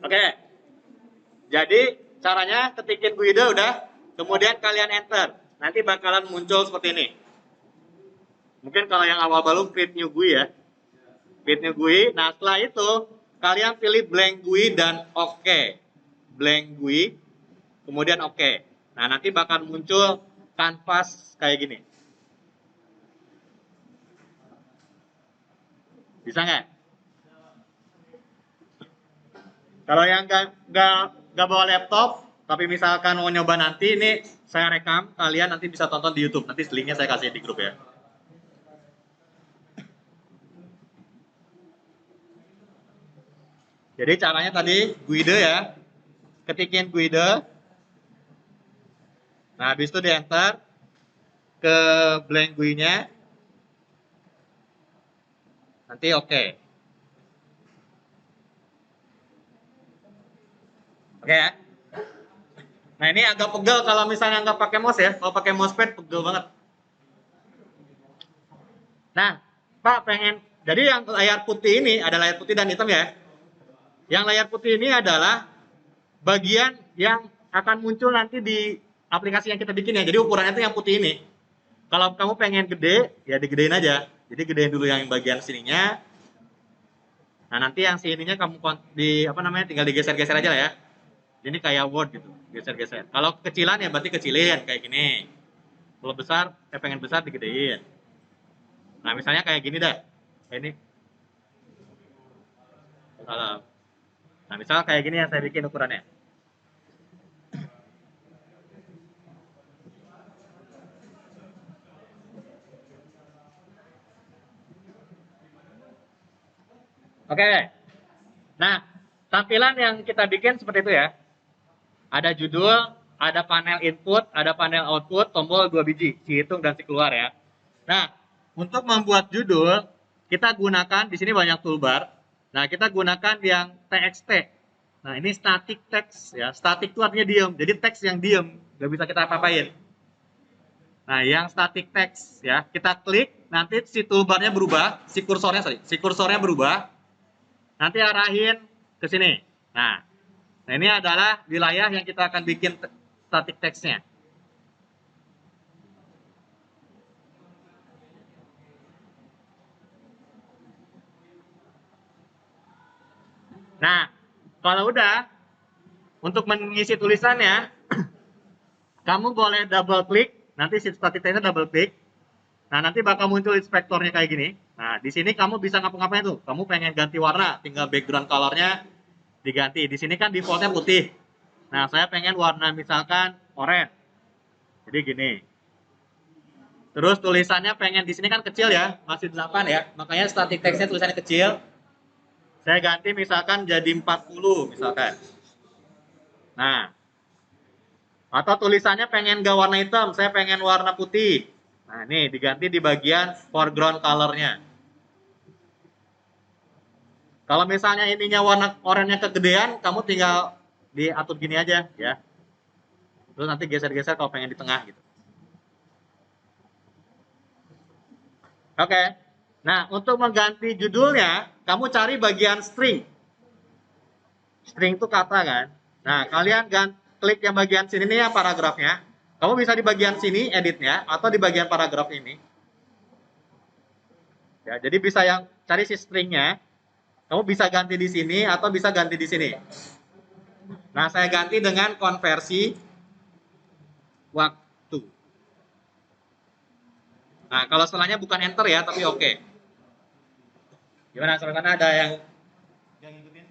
Oke, jadi caranya ketikin guide udah, kemudian kalian enter. Nanti bakalan muncul seperti ini. Mungkin kalau yang awal baru create new GUI ya. Create new GUI. Nah setelah itu kalian pilih blank GUI dan oke. Blank GUI, kemudian oke. Nah nanti bakal muncul kanvas kayak gini. Bisa nggak? Kalau yang nggak bawa laptop, tapi misalkan mau nyoba nanti, ini saya rekam, kalian nanti bisa tonton di YouTube. Nanti linknya saya kasih di grup ya. Jadi caranya tadi guide ya, ketikin guide. Nah habis itu di enter ke blank GUI-nya, nanti oke. Oke ya. Nah ini agak pegel kalau misalnya nggak pakai mouse ya. Kalau pakai mousepad pegel banget. Nah, Pak pengen. Jadi yang layar putih ini ada layar putih dan hitam ya. Yang layar putih ini adalah bagian yang akan muncul nanti di aplikasi yang kita bikin ya. Jadi ukurannya itu yang putih ini. Kalau kamu pengen gede, ya digedein aja. Jadi gedein dulu yang bagian sininya. Nah nanti yang sininya kamu di apa namanya tinggal digeser-geser aja lah ya. Ini kayak Word gitu, geser-geser. Kalau kecilan ya berarti kecilin kayak gini. Kalau besar, saya pengen besar digedein. Nah misalnya kayak gini dah. Ini. Nah misalnya kayak gini yang saya bikin ukurannya. Oke. Nah tampilan yang kita bikin seperti itu ya. Ada judul, ada panel input, ada panel output, tombol 2 biji, si hitung dan si keluar ya. Nah, untuk membuat judul, kita gunakan di sini banyak toolbar. Nah, kita gunakan yang TXT. Nah, ini static text ya. Static itu artinya diam. Jadi teks yang diam, nggak bisa kita apa-apain. Nah, yang static text ya, kita klik, nanti si toolbarnya berubah, si kursornya berubah. Nanti arahin ke sini. Nah, Nah, ini adalah wilayah yang kita akan bikin static text-nya. Nah, kalau udah, untuk mengisi tulisannya, kamu boleh double klik, nanti si static text-nya double klik. Nah, nanti bakal muncul inspektornya kayak gini. Nah, di sini kamu bisa ngapa-ngapain tuh. Kamu pengen ganti warna, tinggal background color-nya diganti. Di sini kan default-nya putih. Nah, saya pengen warna misalkan oranye. Jadi gini. Terus tulisannya pengen di sini kan kecil ya, masih 8 ya. Makanya static text-nya tulisannya kecil. Saya ganti misalkan jadi 40 misalkan. Nah, atau tulisannya pengen gak warna hitam, saya pengen warna putih. Nah, ini diganti di bagian foreground color-nya. Kalau misalnya ininya warna oranye kegedean, kamu tinggal diatur gini aja ya. Terus nanti geser-geser kalau pengen di tengah gitu. Oke. Nah, untuk mengganti judulnya, kamu cari bagian string. String itu kata kan. Nah, kalian klik yang bagian sini nih ya paragrafnya. Kamu bisa di bagian sini editnya atau di bagian paragraf ini. Ya, jadi bisa yang cari si stringnya. Kamu bisa ganti di sini atau bisa ganti di sini. Nah, saya ganti dengan konversi waktu. Nah, kalau setelahnya bukan enter ya, tapi oke. Gimana? Soalnya ada yang ngikutin?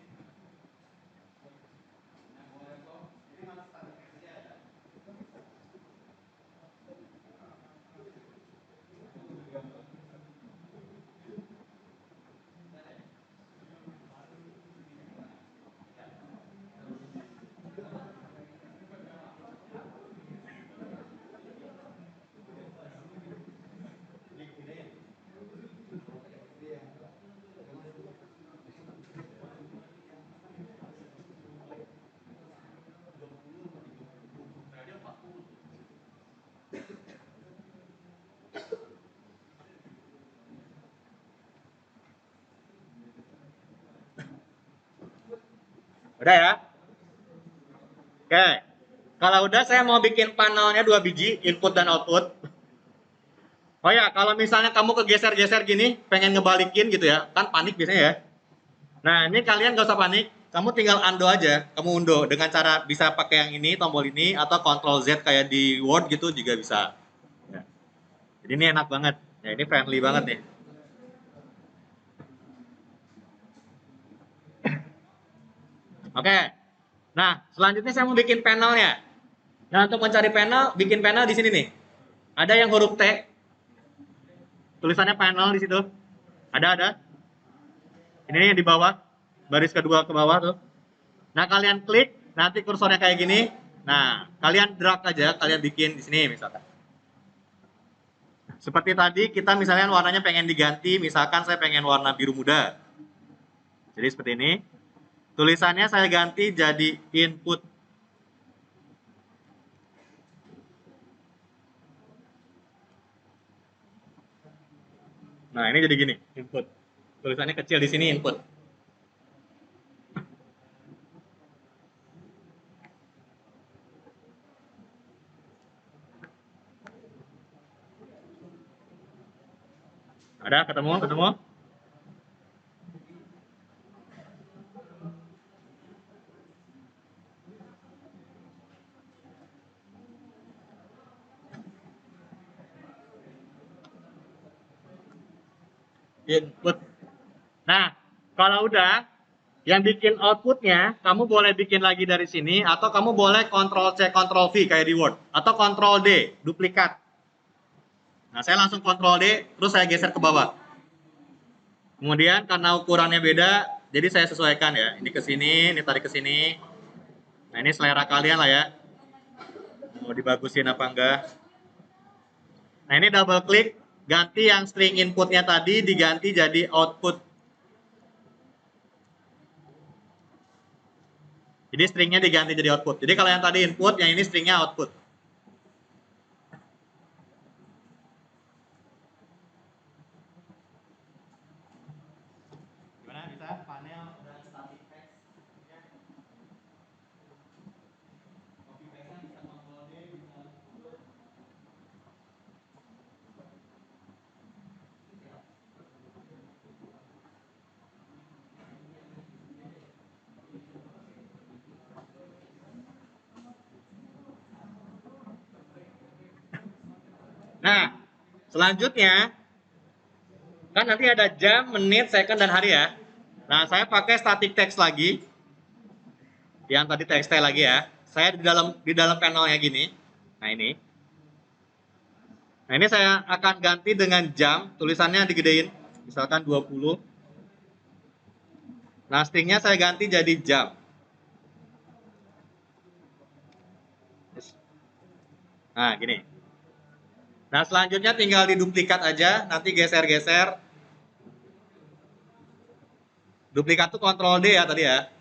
Udah ya? Oke. Kalau udah saya mau bikin panelnya 2 biji, input dan output. Oh ya, kalau misalnya kamu kegeser-geser gini, pengen ngebalikin gitu ya, kan panik biasanya ya. Nah, ini kalian gak usah panik, kamu tinggal undo aja, kamu undo dengan cara bisa pakai yang ini, tombol ini, atau Ctrl Z kayak di Word gitu juga bisa. Ya. Jadi ini enak banget, ya ini friendly banget nih. Oke, nah selanjutnya saya mau bikin panelnya. Nah untuk mencari panel, bikin panel di sini nih. Ada yang huruf T, tulisannya panel di situ. Ada. Ini yang di bawah, baris kedua ke bawah tuh. Nah kalian klik, nanti kursornya kayak gini. Nah kalian drag aja, kalian bikin di sini misalkan. Seperti tadi kita misalnya warnanya pengen diganti, misalkan saya pengen warna biru muda. Jadi seperti ini. Tulisannya saya ganti jadi input. Nah ini jadi gini, input. Tulisannya kecil di sini input. Ada ketemu? Input. Nah, kalau udah, yang bikin outputnya, kamu boleh bikin lagi dari sini, atau kamu boleh Ctrl C, Ctrl V kayak di Word, atau Ctrl D, duplikat. Nah, saya langsung Ctrl D, terus saya geser ke bawah. Kemudian karena ukurannya beda, jadi saya sesuaikan ya. Ini ke sini, ini tarik ke sini. Nah, ini selera kalian lah ya. Mau dibagusin apa enggak. Nah, ini double klik, ganti yang string inputnya tadi diganti jadi output. Jadi stringnya diganti jadi output. Jadi kalau yang tadi input, yang ini stringnya output. Gimana bisa panel dan static text? Copy paste bisa Ctrl D, bisa Nah, selanjutnya kan nanti ada jam, menit, second, dan hari ya. Nah, saya pakai static text lagi. Yang tadi TXT lagi ya. Saya di dalam panelnya gini. Nah, ini. Nah, ini saya akan ganti dengan jam, tulisannya digedein. Misalkan 20. Nah, stringnya saya ganti jadi jam. Nah, gini. Nah, selanjutnya tinggal diduplikat aja, nanti geser-geser. Duplikat tuh Ctrl D ya tadi ya.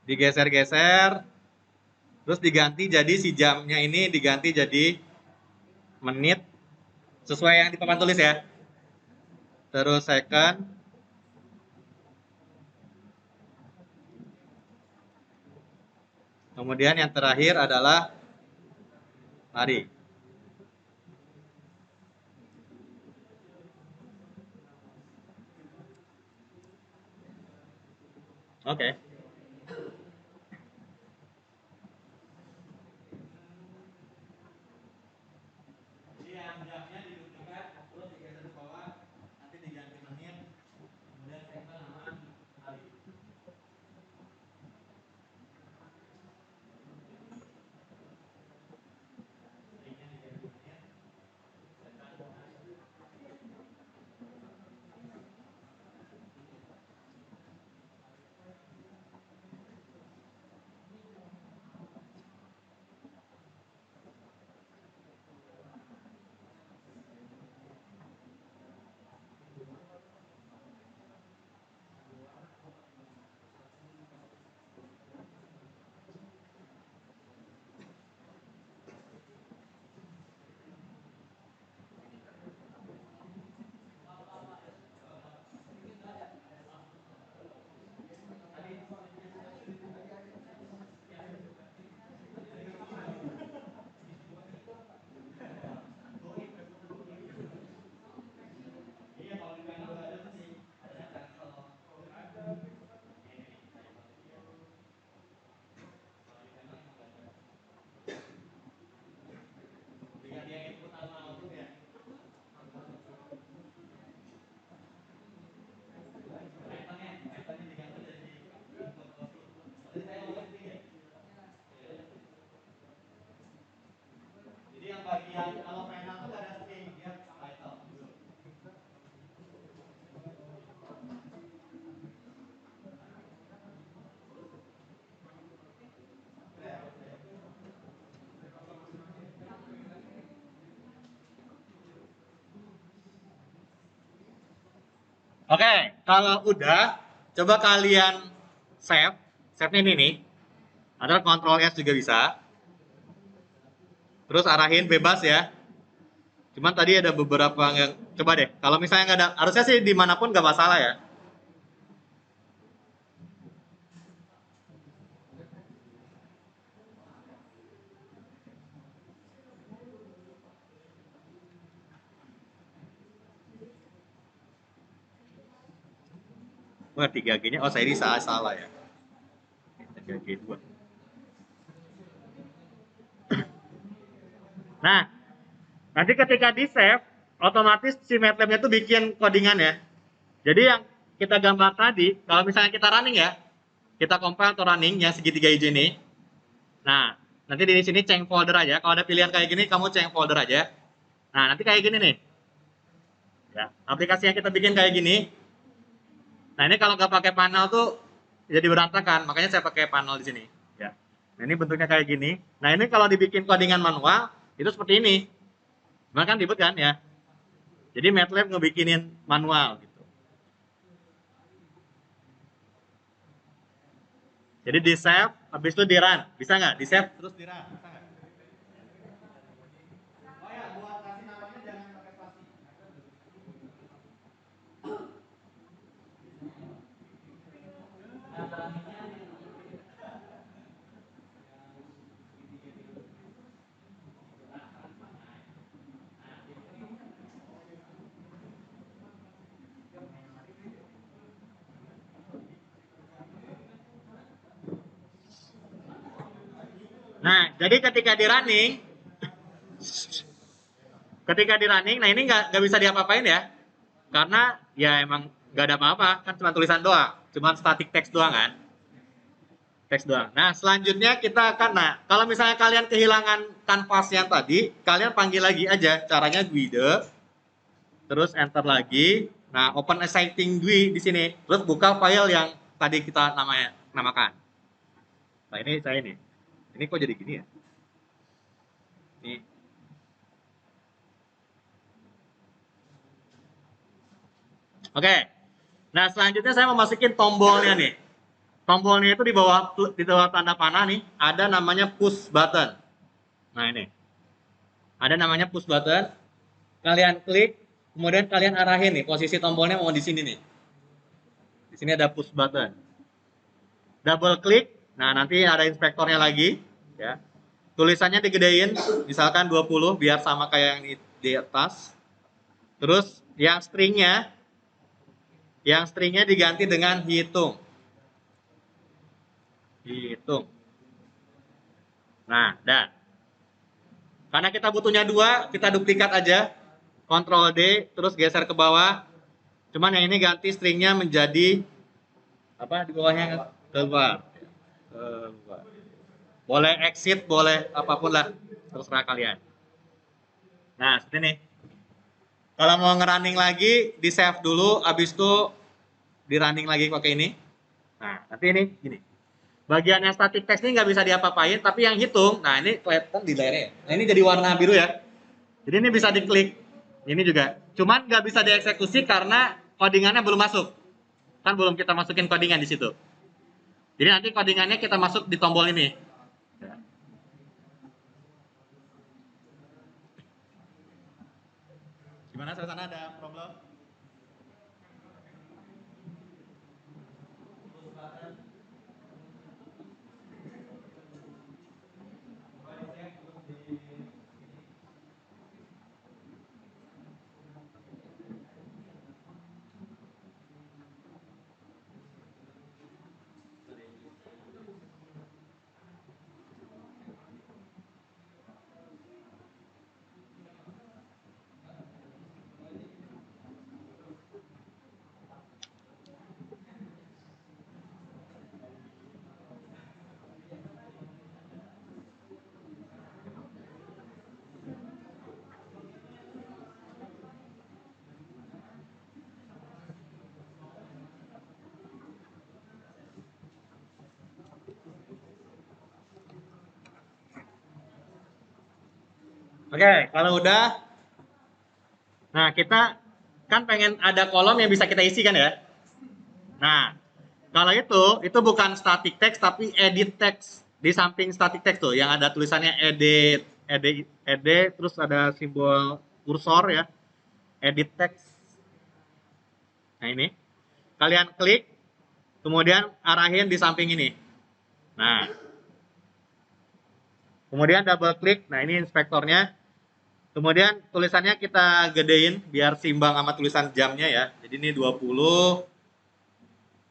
Digeser-geser, terus diganti jadi si jamnya ini diganti jadi menit sesuai yang di papan tulis ya. Terus second. Kemudian yang terakhir adalah hari. Oke. Jadi yang jamnya diduplikat, terus digeser ke bawah, nanti diganti menit, kemudian second sama hari. Stringnya diganti menit, second, hari. Oke, kalau udah, coba kalian save. Save ini nih. Ada Ctrl S juga bisa. Terus arahin bebas ya. Cuman tadi ada beberapa yang coba deh. Kalau misalnya nggak ada, harusnya sih dimanapun nggak masalah ya. Wah 3G-nya, oh saya ini salah salah ya. 3G 2. Nah, nanti ketika di save, otomatis si MATLAB-nya tuh bikin codingan ya. Jadi yang kita gambar tadi, kalau misalnya kita running ya, kita compile atau running yang segitiga hijau ini. Nah, nanti di sini change folder aja. Kalau ada pilihan kayak gini, kamu change folder aja. Nah, nanti kayak gini nih. Ya, aplikasi yang kita bikin kayak gini. Nah, ini kalau nggak pakai panel tuh jadi berantakan. Makanya saya pakai panel di sini. Ya. Nah, ini bentuknya kayak gini. Nah, ini kalau dibikin codingan manual, itu seperti ini. Cuma kan ribet kan ya. Jadi MATLAB ngebikinin manual gitu. Jadi di save, habis itu di run. Bisa nggak? Di save terus di run. Bisa nggak? Oh ya, buat kasih namanya jangan pakai spasi. Nah, jadi ketika di running, nah ini nggak bisa diapa-apain ya, karena ya emang nggak ada apa-apa, kan cuma tulisan doang, cuma static text doang kan, teks doang. Nah, selanjutnya kita akan, nah kalau misalnya kalian kehilangan kanvas yang tadi, kalian panggil lagi aja, caranya guide, terus enter lagi, nah open exciting GUI di sini, terus buka file yang tadi kita namakan. Nah ini saya ini kok jadi gini ya? Ini. Oke. Nah, selanjutnya saya mau masukin tombolnya nih. Tombolnya itu di bawah tanda panah nih, ada namanya push button. Nah, ini. Ada namanya push button. Kalian klik, kemudian kalian arahin nih posisi tombolnya mau di sini nih. Di sini ada push button. Double klik. Nah, nanti ada inspektornya lagi, ya. Tulisannya digedein, misalkan 20 biar sama kayak yang di atas. Terus yang stringnya diganti dengan hitung. Hitung. Nah, dah. Karena kita butuhnya dua, kita duplikat aja. Ctrl D, terus geser ke bawah. Cuman yang ini ganti stringnya menjadi apa di bawahnya keluar. Keluar. Boleh exit, boleh apapun lah, terserah kalian. Nah, seperti ini. Kalau mau ngerunning lagi, di save dulu, habis itu di running lagi pakai ini. Nah, nanti ini gini. Bagian yang static text ini nggak bisa diapa-apain, tapi yang hitung, nah ini kelihatan di layarnya. Nah ini jadi warna biru ya. Jadi ini bisa diklik. Ini juga. Cuman nggak bisa dieksekusi karena codingannya belum masuk. Kan belum kita masukin codingan di situ. Jadi nanti codingannya kita masuk di tombol ini. Gimana sana ada problem? Oke, kalau udah, nah kita Kan pengen ada kolom yang bisa kita isi kan ya. Nah, kalau itu bukan static text tapi edit text. Di samping static text tuh yang ada tulisannya edit, terus ada simbol kursor ya, edit text. Nah ini, kalian klik, kemudian arahin di samping ini. Nah, kemudian double klik, nah ini inspektornya. Kemudian tulisannya kita gedein biar seimbang sama tulisan jamnya ya. Jadi ini 20.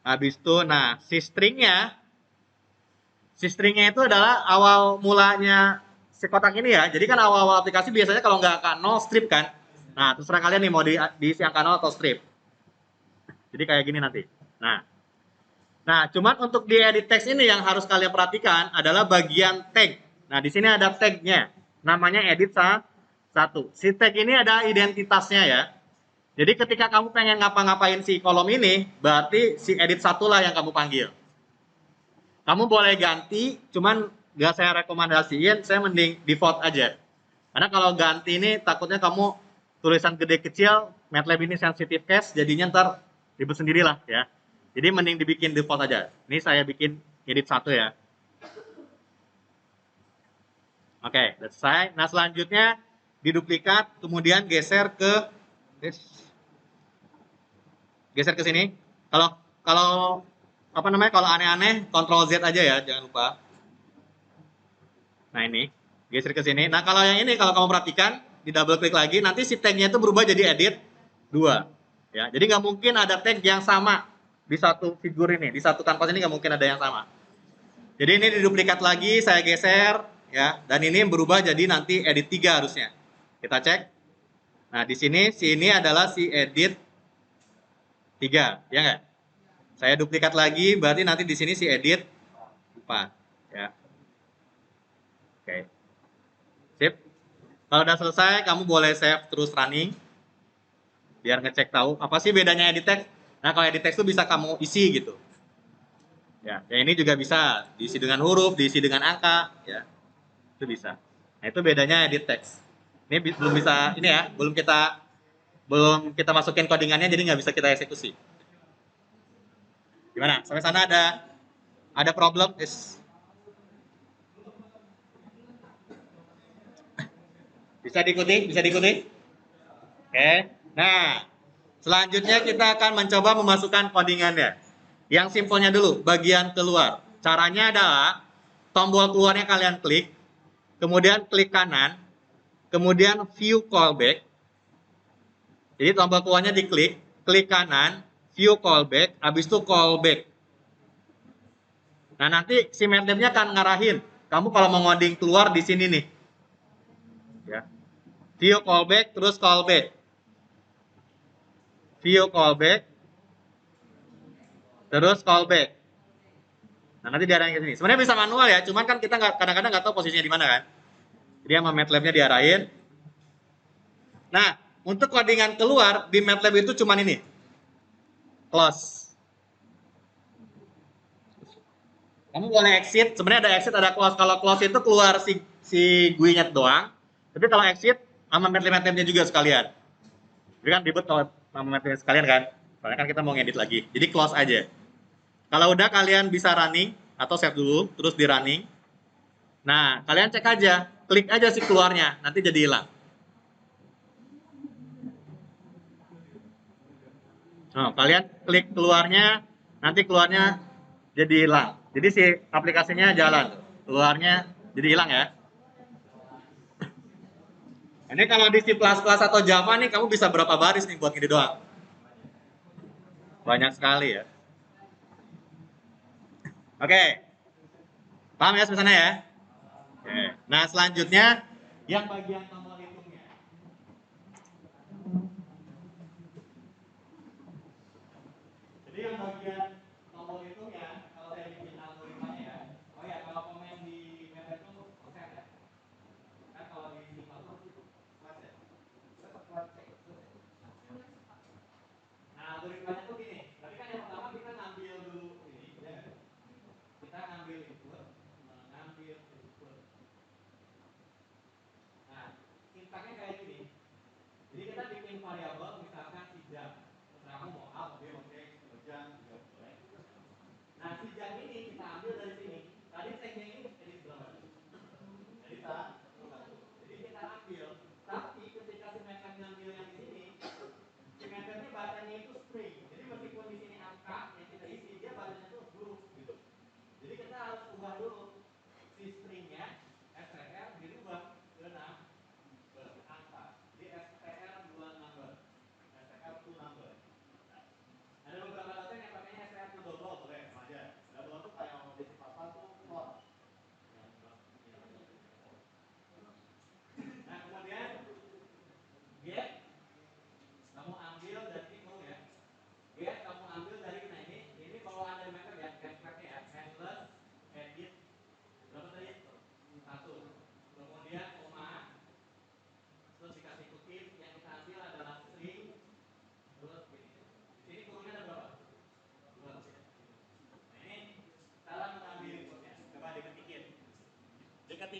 Habis itu, nah si stringnya itu adalah awal mulanya si kotak ini ya. Jadi kan awal-awal aplikasi biasanya kalau nggak angka 0 strip kan. Nah, terserah kalian nih mau diisi angka 0 atau strip. Jadi kayak gini nanti. Nah, cuman untuk di edit text ini yang harus kalian perhatikan adalah bagian tag. Nah, di sini ada tagnya. Namanya edit satu. Si tag ini ada identitasnya ya. Jadi ketika kamu pengen ngapa-ngapain si kolom ini, berarti si edit satu lah yang kamu panggil. Kamu boleh ganti, cuman gak saya rekomendasiin, saya mending default aja. Karena kalau ganti ini takutnya kamu tulisan gede kecil, MATLAB ini sensitive case, jadinya ntar ribet sendirilah ya. Jadi mending dibikin default aja. Ini saya bikin edit satu ya. Oke, selesai. Nah selanjutnya diduplikat, kemudian geser ke sini. Kalau kalau apa namanya, kalau aneh-aneh Ctrl Z aja ya, jangan lupa. Nah ini geser ke sini. Nah kalau yang ini, kalau kamu perhatikan di double klik lagi, nanti si tagnya itu berubah jadi edit 2 ya. Jadi nggak mungkin ada tag yang sama di satu figur ini, di satu kanvas ini nggak mungkin ada yang sama. Jadi ini diduplikat lagi, saya geser ya, dan ini berubah jadi nanti edit 3 harusnya. Kita cek. Nah di sini si ini adalah si edit 3 ya nggak? Saya duplikat lagi, berarti nanti di sini si edit 4 ya. Oke. Sip. Kalau udah selesai, kamu boleh save terus running. Biar ngecek tahu apa sih bedanya edit text. Nah, kalau edit text itu bisa kamu isi gitu. Ya, ini juga bisa diisi dengan huruf, diisi dengan angka, ya. Itu bisa. Nah, itu bedanya edit text. Ini belum bisa ini ya, belum kita masukin codingannya, jadi nggak bisa kita eksekusi. Gimana? Sampai sana ada problem? Yes. Bisa diikuti? Bisa diikuti? Oke. Nah, selanjutnya kita akan mencoba memasukkan codingannya. Yang simpelnya dulu, bagian keluar. Caranya adalah tombol keluarnya kalian klik, kemudian klik kanan, kemudian view callback. Jadi tombol keluarnya diklik, klik kanan, view callback, habis itu callback. Nah nanti si MATLAB-nya akan ngarahin, kamu kalau mau ngoding keluar di sini nih. Ya. View callback, terus callback. View callback, terus callback. Nah nanti diarahin ke sini. Sebenarnya bisa manual ya, cuman kan kita kadang-kadang nggak tahu posisinya di mana kan. Jadi sama MATLAB-nya diarahin. Nah, untuk codingan keluar di MATLAB itu cuman ini. Close. Kamu boleh exit, sebenarnya ada exit, ada close. Kalau close itu keluar si GUI-nya doang. Tapi kalau exit sama MATLAB-nya juga sekalian. Jadi kan ribet kalau sama MATLAB sekalian kan. Soalnya kan kita mau ngedit lagi. Jadi close aja. Kalau udah kalian bisa running atau save dulu, terus di running. Nah, kalian cek aja, klik aja si keluarnya, nanti jadi hilang. Nah, kalian klik keluarnya, nanti keluarnya jadi hilang. Jadi si aplikasinya jalan, keluarnya jadi hilang ya. Ini kalau di C++ atau Java nih kamu bisa berapa baris nih buat gini doang? Banyak sekali ya. Oke, paham ya sampai sana ya? Oke. Nah selanjutnya yang bagian tombol hitungnya. Jadi yang bagian tombol hitungnya, kalau saya bikin algoritmanya ya, oh ya kalau komen di map itu persen ya, kan kalau di C++ itu plus ya. Nah algoritmanya tuh gini, tadi kan yang pertama kita ngambil dulu ini, ya. Kita ngambil input, mengambil output. Nah, sintaknya kayak gini. Jadi kita bikin variabel misalkan 3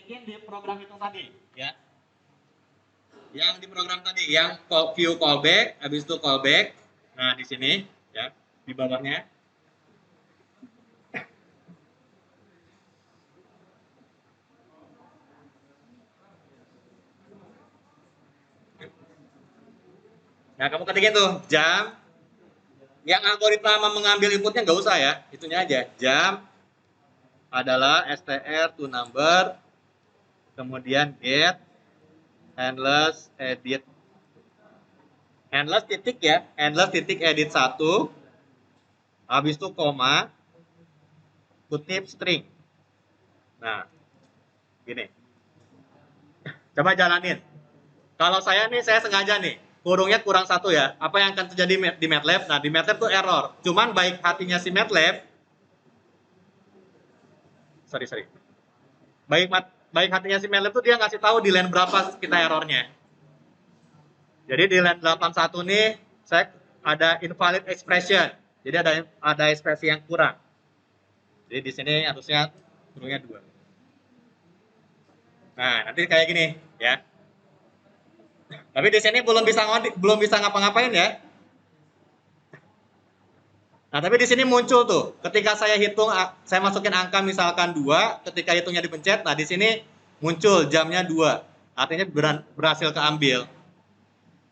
ketikin di program hitung tadi, ya. Yang di program tadi, yang view callback, habis itu callback. Nah, di sini, ya, di bawahnya. Nah, kamu ketikin tuh jam. Yang algoritma mengambil inputnya nggak usah ya, itunya aja. Jam adalah str to number, kemudian get endless edit. Endless titik ya, endless titik edit 1, habis itu koma, kutip string. Nah, gini. Coba jalanin. Kalau saya nih, saya sengaja nih, kurungnya kurang 1 ya. Apa yang akan terjadi di MATLAB? Nah, di MATLAB tuh error. Cuman baik hatinya si MATLAB, sorry. Baik hatinya si MATLAB tuh dia ngasih tahu di line berapa kita errornya. Jadi di line 81 nih, saya ada invalid expression. Jadi ada ekspresi yang kurang. Jadi di sini harusnya kurungnya 2. Nah, nanti kayak gini, ya. Tapi di sini belum bisa ngapa-ngapain ya. Nah, tapi di sini muncul tuh, ketika saya hitung, saya masukin angka misalkan 2, ketika hitungnya dipencet, nah di sini muncul jamnya 2, artinya berhasil keambil.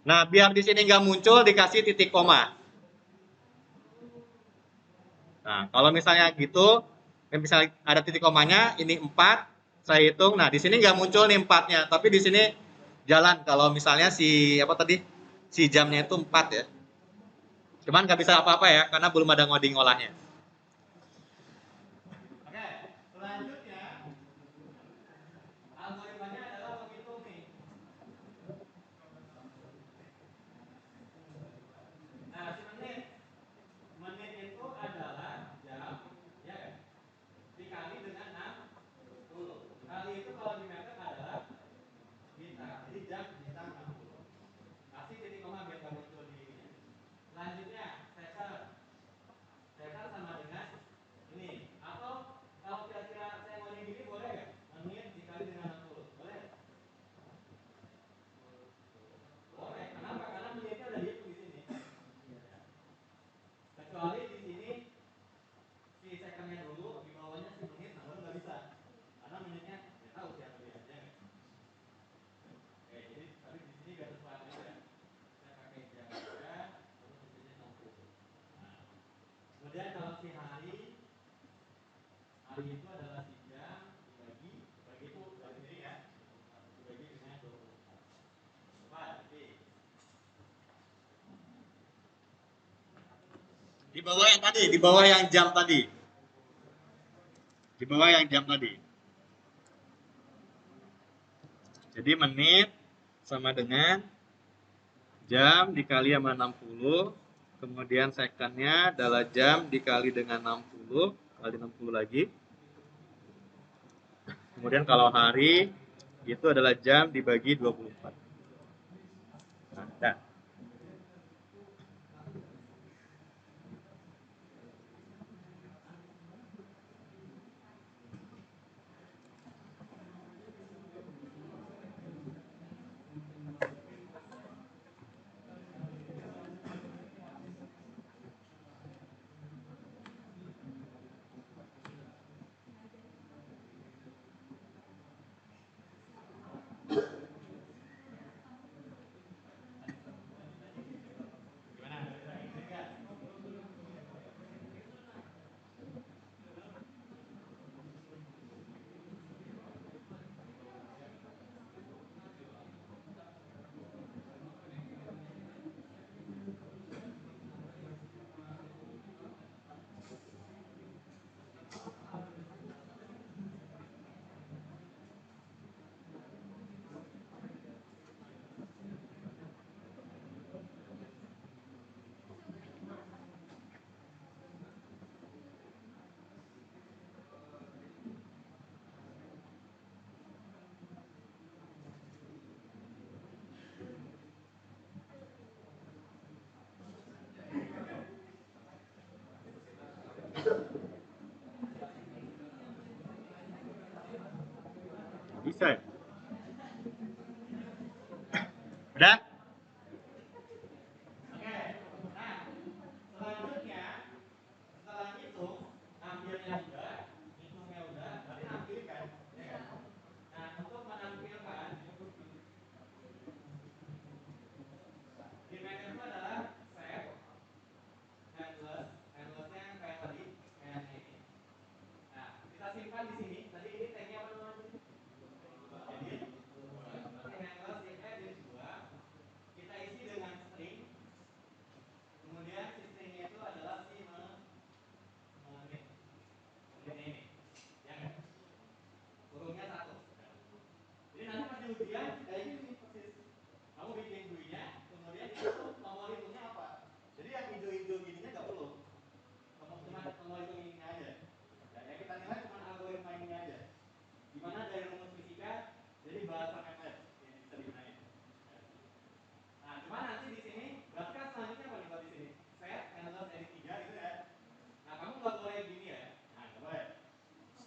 Nah, biar di sini nggak muncul, dikasih titik koma. Nah, kalau misalnya gitu, misalnya ada titik komanya, ini 4, saya hitung, nah di sini nggak muncul nih 4-nya, tapi di sini jalan kalau misalnya si jamnya itu 4 ya. Cuman nggak bisa apa-apa ya, karena belum ada ngoding olahnya. Oke, selanjutnya algoritmanya adalah menghitung nih. Nah, si menit itu adalah jam, ya kan? Dikali dengan 60. Kali itu kalau di meter adalah bintang. Jadi jam bintang 60. Kasih titik koma biar nggak muncul di ini. Selanjutnya, Caesar sama dengan ini. Atau kalau kira-kira saya mau gini boleh nggak? Menit dikali dengan 60. Boleh? Boleh. Kenapa? Karena menitnya udah dihitung di sini. Kecuali di sini si secondnya dulu, di bawahnya si menit, nah baru nggak bisa. Karena menitnya ya tahu siapa dia aja kan. Oke, jadi tapi di sini biar sesuai aja. Saya pakai jam aja, terus di sini 60. Nah, kemudian kalau si hari itu adalah si jam dibagi itu dari sini ya, dibagi dengan 24. Coba nanti di bawah yang tadi, di bawah yang jam tadi, di bawah yang jam tadi. Jadi menit sama dengan jam dikali sama 60, kemudian secondnya adalah jam dikali dengan 60, kali 60 lagi. Kemudian kalau hari itu adalah jam dibagi 24. Nah, Selesai. Udah? Oke. Nah, selanjutnya setelah itu nampilnya udah, hitungnya udah, berarti nampilkan, ya kan? Nah, untuk menampilkan di menu itu adalah save, endless, endlessnya yang kayak tadi, kayak ini. Nah, kita simpan di sini. Tadi ini tagnya apa namanya? Edit. Berarti endless di edit 2. Kita isi dengan string. Kemudian si stringnya itu adalah si menit. Menitnya ini. Ya kan? Kurungnya 1. Jadi nanti pas di ujian kayak gini persis. Kamu bikin GUI-nya, kemudian itu tombol hitungnya apa? Jadi yang hijau-hijau gininya nggak perlu. Cuma tombol hitung ini aja. Dan yang kita nilai cuma algoritma ini aja. Gimana dari rumus fisika jadi bahasa MATLAB yang bisa digunakan. Nah, cuma nanti di sini berarti kan selanjutnya apa nih buat di sini? Set endless edit 3 gitu ya. Nah, kamu nggak boleh gini ya. Nah, nggak boleh.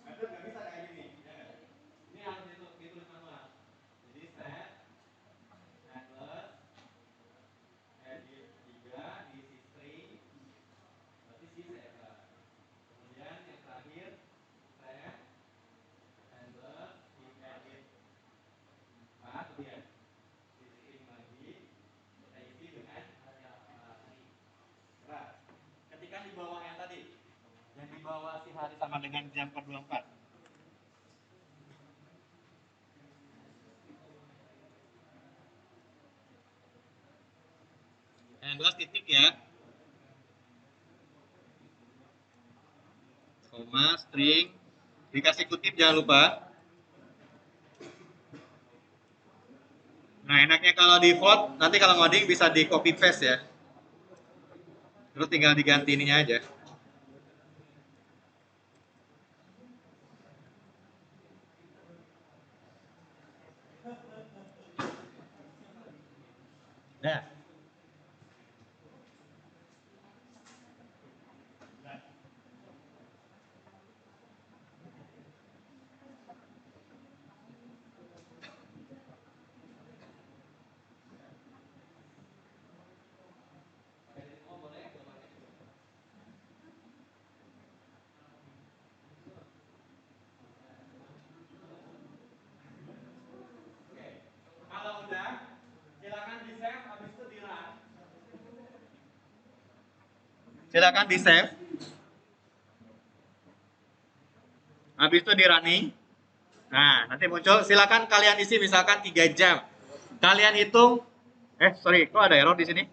MATLAB nggak bisa kayak gini, ya kan? Ini harus ditulis manual. Jadi set endless edit 3 diisi string berarti si set. Kemudian yang terakhir set endless edit 4 kemudian di string lagi kita isi dengan berat. Ketika di bawah yang tadi, yang di bawah si hari sama dengan jam per 24. Endless titik ya. Koma, string, dikasih kutip jangan lupa. Nah, enaknya kalau default, nanti kalau ngoding bisa di copy paste ya. Terus tinggal diganti ininya aja. Nah. Kalau udah, silakan di save, habis itu di run. Silakan di save. Habis itu di running. Nah, nanti muncul, silakan kalian isi misalkan 3 jam. Kalian hitung, sorry, kok ada error di sini?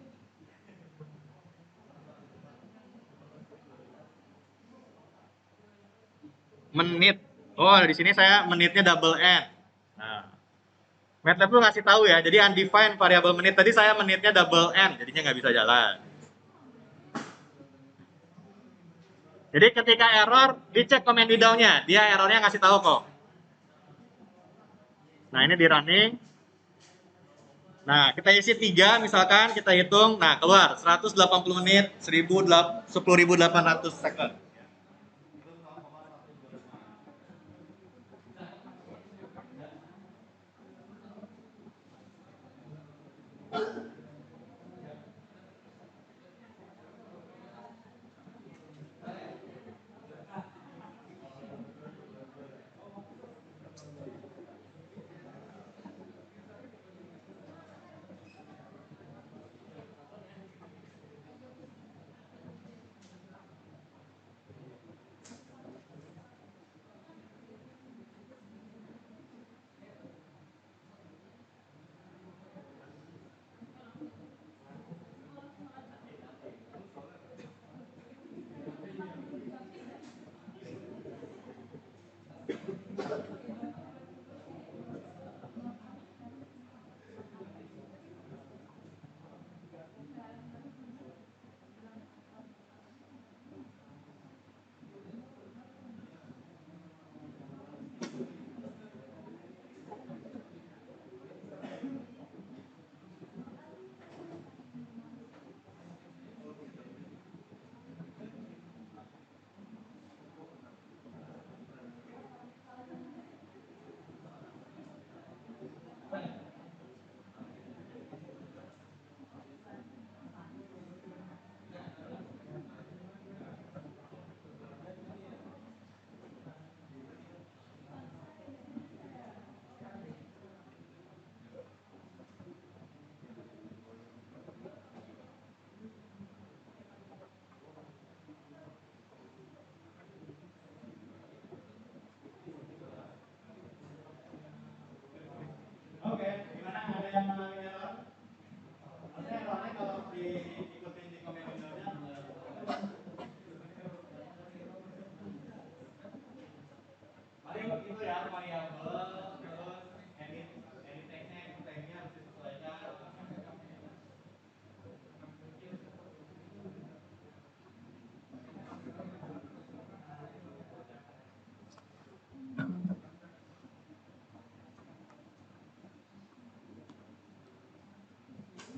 Menit. Oh, di sini saya menitnya double N. Nah, MATLAB tuh ngasih tahu ya, jadi undefined variabel menit. Tadi saya menitnya double N, jadinya nggak bisa jalan. Jadi ketika error, dicek comment window-nya. Dia errornya ngasih tahu kok. Nah, ini di running. Nah, kita isi 3 misalkan, kita hitung. Nah, keluar 180 menit, 10.800 second.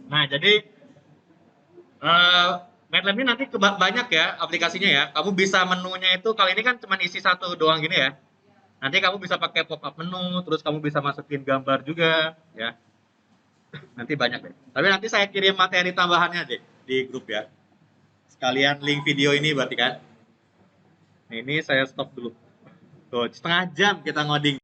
Nah, jadi MATLAB ini nanti banyak ya aplikasinya ya. Kamu bisa menunya itu kali ini kan cuma isi satu doang gini ya. Nanti kamu bisa pakai pop-up menu, terus kamu bisa masukin gambar juga ya. Nanti banyak deh. Tapi nanti saya kirim materi tambahannya deh di grup ya. Sekalian link video ini berarti kan. Nah, ini saya stop dulu. Tuh, setengah jam kita ngoding.